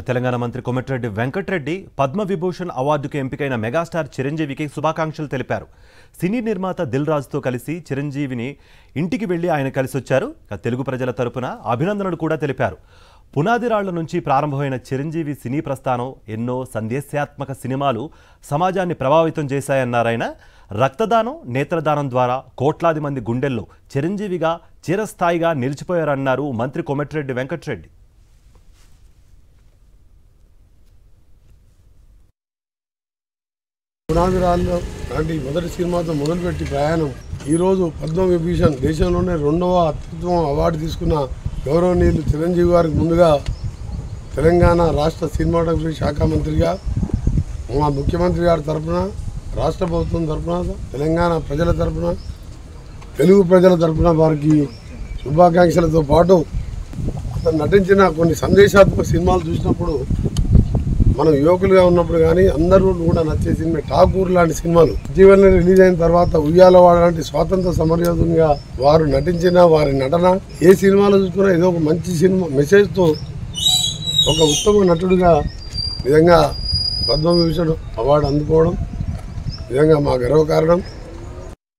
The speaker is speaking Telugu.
తెలంగాణ మంత్రి కోమటిరెడ్డి వెంకటరెడ్డి పద్మవిభూషణ్ అవార్డుకు ఎంపికైన మెగాస్టార్ చిరంజీవికి శుభాకాంక్షలు తెలిపారు. సినీ నిర్మాత దిల్ రాజుతో కలిసి చిరంజీవిని ఇంటికి వెళ్లి ఆయన కలిసి వచ్చారు. తెలుగు ప్రజల తరపున అభినందనలు కూడా తెలిపారు. పునాది రాళ్ల నుంచి ప్రారంభమైన చిరంజీవి సినీ ప్రస్థానం ఎన్నో సందేశాత్మక సినిమాలు సమాజాన్ని ప్రభావితం చేశాయన్నారాయన. రక్తదానం, నేత్రదానం ద్వారా కోట్లాది మంది గుండెల్లో చిరంజీవిగా చిరస్థాయిగా నిలిచిపోయారన్నారు మంత్రి కోమటిరెడ్డి వెంకటరెడ్డి. పునాది రాళ్ళు లాంటి మొదటి సినిమాతో మొదలుపెట్టి ప్రయాణం ఈరోజు పద్మవిభూషణ్ దేశంలోనే 2వ అత్యుత్తమ అవార్డు తీసుకున్న గౌరవనీయులు చిరంజీవి గారికి ముందుగా తెలంగాణ రాష్ట్ర సినిమాటోగ్రఫీ శాఖ మంత్రిగా మా ముఖ్యమంత్రి గారి తరఫున, రాష్ట్ర ప్రభుత్వం తరఫున, తెలంగాణ ప్రజల తరఫున, తెలుగు ప్రజల తరఫున వారికి శుభాకాంక్షలతో పాటు నటించిన కొన్ని సందేశాత్మక సినిమాలు చూసినప్పుడు మనం యువకులుగా ఉన్నప్పుడు కానీ అందరూ కూడా నచ్చే సినిమా ఠాకూర్ లాంటి సినిమాలు ఇటీవలనే రిలీజ్ అయిన తర్వాత ఉయ్యాలవాడ లాంటి స్వాతంత్ర సమరయోధునిగా వారు నటించిన వారి నటన ఏ సినిమాలో చూసుకున్నా ఏదో ఒక మంచి సినిమా మెసేజ్తో ఒక ఉత్తమ నటుడిగా నిజంగా పద్మవిభూషణ్ అవార్డు అందుకోవడం నిజంగా మా గర్వకారణం.